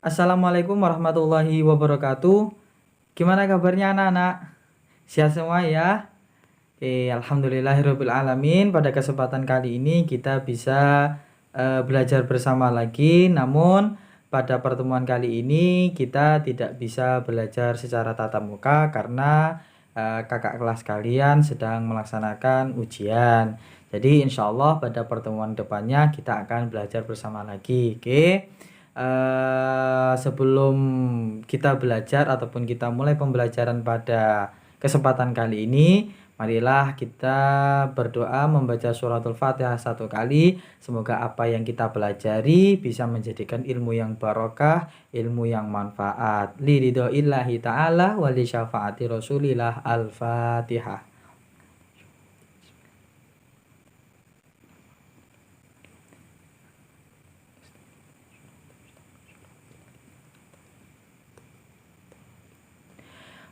Assalamualaikum warahmatullahi wabarakatuh. Gimana kabarnya anak-anak? Sehat semua ya? Alhamdulillahirabbil alamin. Pada kesempatan kali ini kita bisa belajar bersama lagi. Namun pada pertemuan kali ini kita tidak bisa belajar secara tatap muka karena kakak kelas kalian sedang melaksanakan ujian. Jadi insya Allah pada pertemuan depannya kita akan belajar bersama lagi. Oke. Sebelum kita belajar ataupun kita mulai pembelajaran pada kesempatan kali ini, marilah kita berdoa membaca suratul Fatihah satu kali. Semoga apa yang kita pelajari bisa menjadikan ilmu yang barokah, ilmu yang manfaat. Liridhoillahi ta'ala wa li syafaati rasulillah. Al-Fatihah.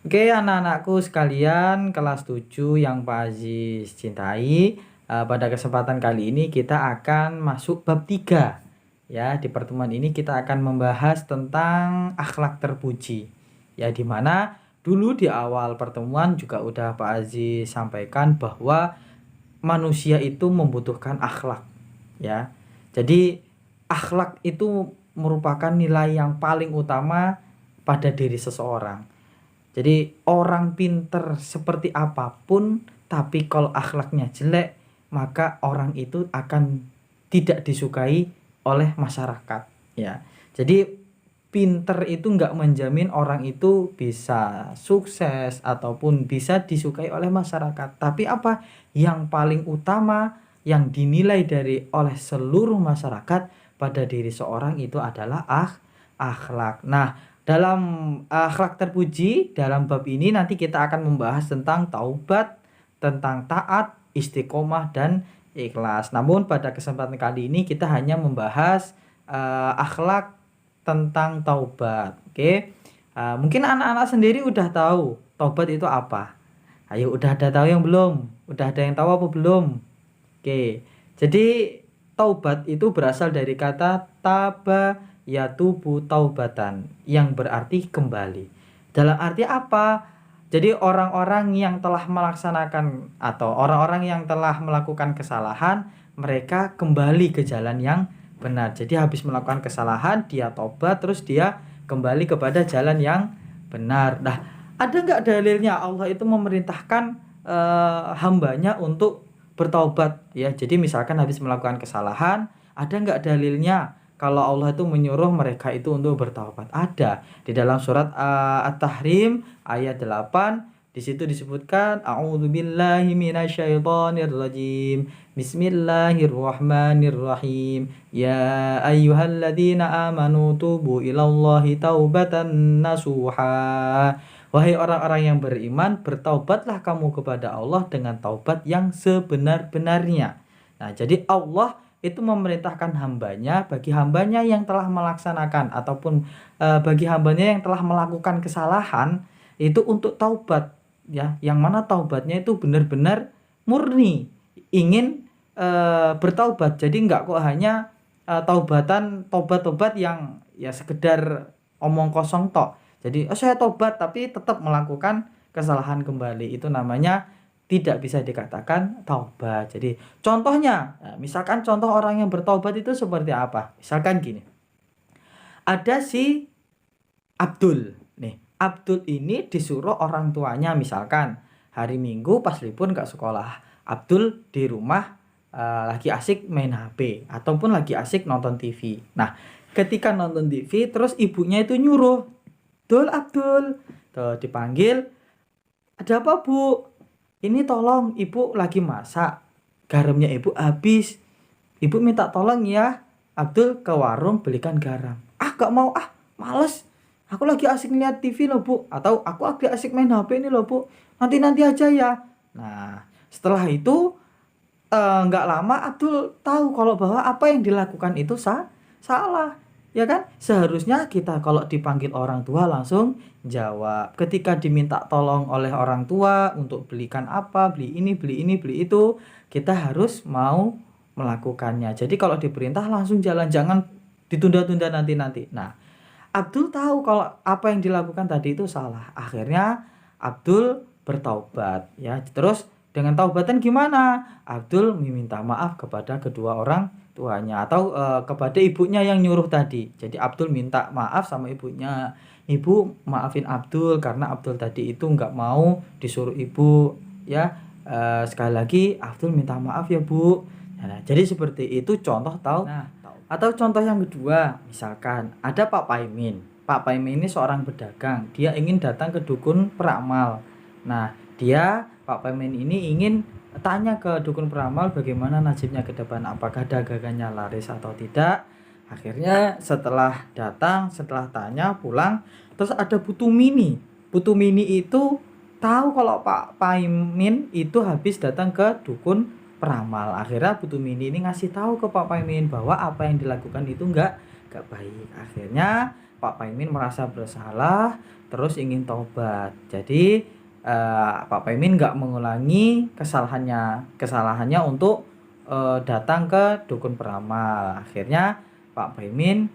Oke, anak-anakku sekalian kelas 7 yang Pak Aziz cintai, pada kesempatan kali ini kita akan masuk bab 3. Ya, di pertemuan ini kita akan membahas tentang akhlak terpuji. Ya, dimana dulu di awal pertemuan juga udah Pak Aziz sampaikan bahwa manusia itu membutuhkan akhlak. Ya, jadi akhlak itu merupakan nilai yang paling utama pada diri seseorang. Jadi orang pinter seperti apapun, tapi kalau akhlaknya jelek, maka orang itu akan tidak disukai oleh masyarakat. Ya, jadi pinter itu nggak menjamin orang itu bisa sukses ataupun bisa disukai oleh masyarakat. Tapi apa yang paling utama yang dinilai oleh seluruh masyarakat pada diri seorang itu adalah akhlak. Nah, dalam akhlak terpuji dalam bab ini nanti kita akan membahas tentang taubat, tentang taat, istiqomah dan ikhlas. Namun pada kesempatan kali ini kita hanya membahas akhlak tentang taubat. Oke. Mungkin anak-anak sendiri udah tahu taubat itu apa. Ayo, udah ada tahu yang belum? Udah ada yang tahu apa belum? Oke. Jadi taubat itu berasal dari kata taba yatubu taubatan, yang berarti kembali. Dalam arti apa? Jadi orang-orang yang telah melaksanakan atau orang-orang yang telah melakukan kesalahan, mereka kembali ke jalan yang benar. Jadi habis melakukan kesalahan, dia tobat, terus dia kembali kepada jalan yang benar. Nah, ada nggak dalilnya Allah itu memerintahkan hambanya untuk bertaubat? Ya, jadi misalkan habis melakukan kesalahan, ada nggak dalilnya kalau Allah itu menyuruh mereka itu untuk bertaubat? Ada di dalam surat At-Tahrim ayat 8. Di situ disebutkan a'udzubillahi minasyaitonirrajim. Bismillahirrahmanirrahim. Ya ayyuhalladzina amanu tubu ilallahi taubatan nasuha. Wahai orang-orang yang beriman, bertaubatlah kamu kepada Allah dengan taubat yang sebenar-benarnya. Nah, jadi Allah itu memerintahkan hambanya, bagi hambanya yang telah melaksanakan ataupun bagi hambanya yang telah melakukan kesalahan itu untuk taubat, ya, yang mana taubatnya itu benar-benar murni ingin bertaubat. Jadi enggak kok hanya tobat-tobat yang ya sekedar omong kosong tok. Jadi saya tobat tapi tetap melakukan kesalahan kembali, itu namanya tidak bisa dikatakan taubat. Jadi contohnya, misalkan contoh orang yang bertaubat itu seperti apa? Misalkan gini, ada si Abdul. Nih, Abdul ini disuruh orang tuanya, misalkan hari Minggu pas libur nggak sekolah, Abdul di rumah lagi asik main HP ataupun lagi asik nonton TV. Nah, ketika nonton TV terus ibunya itu nyuruh, Abdul, tuh dipanggil, ada apa Bu? Ini tolong ibu lagi masak, garamnya ibu habis, ibu minta tolong ya Abdul ke warung belikan garam. Gak mau, males, aku lagi asik lihat TV loh Bu, atau aku lagi asik main HP ini loh Bu, nanti aja ya. Nah, setelah itu gak lama Abdul tahu kalau bahwa apa yang dilakukan itu salah. Ya kan, seharusnya kita kalau dipanggil orang tua langsung jawab. Ketika diminta tolong oleh orang tua untuk belikan apa, beli ini, beli itu, kita harus mau melakukannya. Jadi kalau diperintah langsung jalan, jangan ditunda-tunda nanti. Nah, Abdul tahu kalau apa yang dilakukan tadi itu salah. Akhirnya Abdul bertaubat ya. Terus dengan taubatan gimana? Abdul meminta maaf kepada kedua orang tuanya atau kepada ibunya yang nyuruh tadi. Jadi Abdul minta maaf sama ibunya. Ibu, maafin Abdul karena Abdul tadi itu nggak mau disuruh ibu ya. Sekali lagi Abdul minta maaf ya Bu. Nah, jadi seperti itu contoh tahu. Nah, atau contoh yang kedua, misalkan ada Pak Paimin. Pak Paimin ini seorang pedagang. Dia ingin datang ke dukun peramal. Nah, Pak Paimin ini ingin tanya ke dukun peramal bagaimana nasibnya ke depan, apakah dagangannya laris atau tidak. Akhirnya setelah datang, setelah tanya pulang, terus ada Putu Mini. Putu Mini itu tahu kalau Pak Paimin itu habis datang ke dukun peramal. Akhirnya Putu Mini ini ngasih tahu ke Pak Paimin bahwa apa yang dilakukan itu enggak baik. Akhirnya Pak Paimin merasa bersalah, terus ingin taubat. Jadi Pak Paimin enggak mengulangi kesalahannya untuk datang ke dukun peramal. Akhirnya Pak Paimin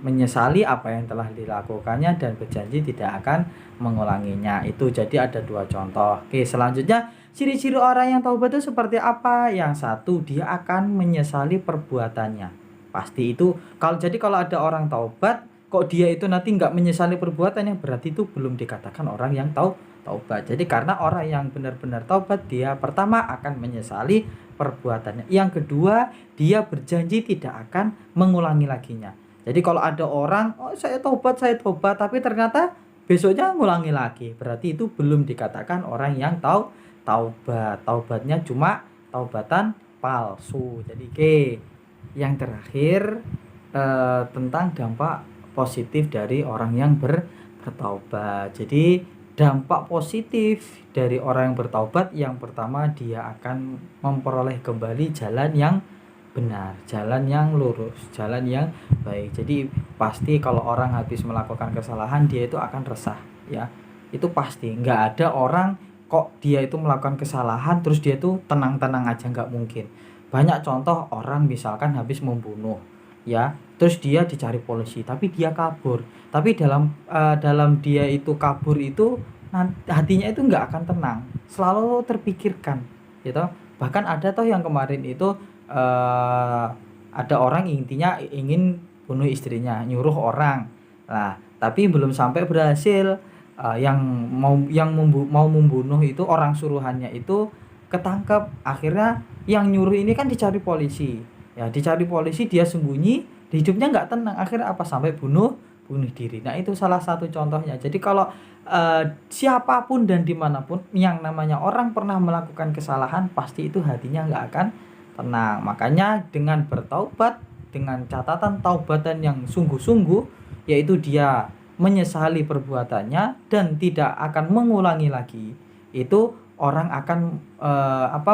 menyesali apa yang telah dilakukannya dan berjanji tidak akan mengulanginya. Itu jadi ada 2 contoh. Oke, selanjutnya ciri-ciri orang yang taubat itu seperti apa? Yang satu, dia akan menyesali perbuatannya. Pasti itu. Kalau ada orang taubat kok dia itu nanti nggak menyesali perbuatannya, berarti itu belum dikatakan orang yang taubat. Jadi karena orang yang benar-benar taubat, dia pertama akan menyesali perbuatannya. Yang kedua, dia berjanji tidak akan mengulangi laginya. Jadi kalau ada orang, oh saya taubat, tapi ternyata besoknya ngulangi lagi, berarti itu belum dikatakan orang yang taubat. Taubatnya cuma taubatan palsu. Jadi yang terakhir tentang dampak positif dari orang yang bertaubat. Jadi dampak positif dari orang yang bertaubat, yang pertama dia akan memperoleh kembali jalan yang benar, jalan yang lurus, jalan yang baik. Jadi pasti kalau orang habis melakukan kesalahan dia itu akan resah ya. Itu pasti, nggak ada orang kok dia itu melakukan kesalahan terus dia itu tenang-tenang aja, nggak mungkin. Banyak contoh orang misalkan habis membunuh ya, terus dia dicari polisi tapi dia kabur. Tapi dalam dia itu kabur itu hatinya itu nggak akan tenang, selalu terpikirkan gitu. Bahkan ada toh yang kemarin itu ada orang intinya ingin bunuh istrinya, nyuruh orang. Nah, tapi belum sampai berhasil. Yang mau membunuh itu orang suruhannya itu ketangkep. Akhirnya yang nyuruh ini kan dicari polisi. Ya, dicari polisi, dia sembunyi, hidupnya nggak tenang. Akhirnya apa, sampai bunuh diri. Nah, itu salah satu contohnya. Jadi kalau siapapun dan dimanapun yang namanya orang pernah melakukan kesalahan, pasti itu hatinya nggak akan tenang. Makanya dengan bertaubat, dengan catatan taubatan yang sungguh-sungguh, yaitu dia menyesali perbuatannya dan tidak akan mengulangi lagi, itu orang akan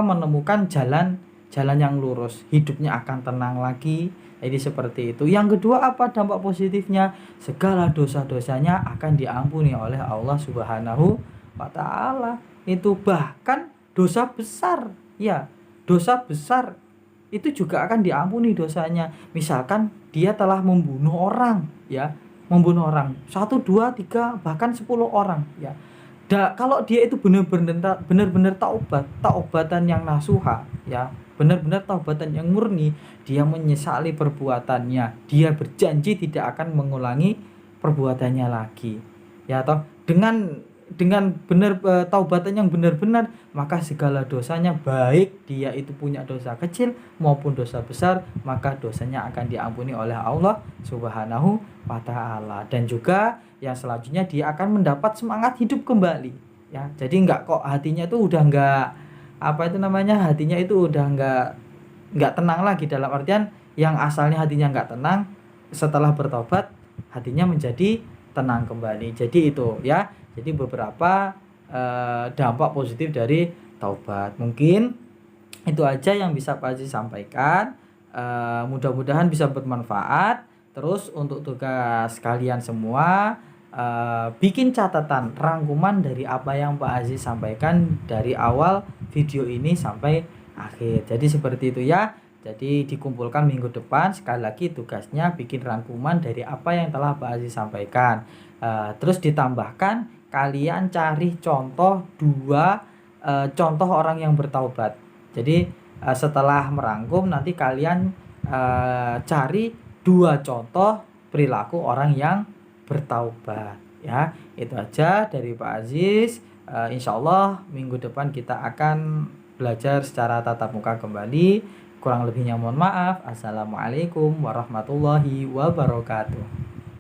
menemukan jalan yang lurus, hidupnya akan tenang lagi. Jadi seperti itu. Yang kedua, apa dampak positifnya? Segala dosa-dosanya akan diampuni oleh Allah Subhanahu wa Ta'ala. Itu bahkan dosa besar ya, dosa besar itu juga akan diampuni dosanya. Misalkan dia telah membunuh orang ya, membunuh orang 1, 2, 3 bahkan 10 orang ya. Kalau dia itu benar-benar taubatan yang nasuha ya, benar-benar taubatan yang murni, dia menyesali perbuatannya, dia berjanji tidak akan mengulangi perbuatannya lagi ya toh. Dengan benar taubatan yang benar-benar, maka segala dosanya, baik dia itu punya dosa kecil maupun dosa besar, maka dosanya akan diampuni oleh Allah Subhanahu wa Ta'ala. Dan juga yang selanjutnya, dia akan mendapat semangat hidup kembali ya. Jadi hatinya itu udah hatinya itu udah nggak tenang lagi, dalam artian yang asalnya hatinya nggak tenang, setelah bertobat hatinya menjadi tenang kembali. Jadi itu ya, jadi beberapa dampak positif dari taubat. Mungkin itu aja yang bisa Pak Haji sampaikan. Mudah-mudahan bisa bermanfaat. Terus untuk tugas kalian semua, bikin catatan rangkuman dari apa yang Pak Aziz sampaikan dari awal video ini sampai akhir. Jadi seperti itu ya. Jadi dikumpulkan minggu depan. Sekali lagi tugasnya bikin rangkuman dari apa yang telah Pak Aziz sampaikan. Terus ditambahkan kalian cari contoh 2 contoh orang yang bertaubat. Jadi setelah merangkum nanti kalian cari 2 contoh perilaku orang yang bertaubat ya. Itu aja dari Pak Aziz. Insya Allah minggu depan kita akan belajar secara tatap muka kembali. Kurang lebihnya mohon maaf. Assalamualaikum warahmatullahi wabarakatuh.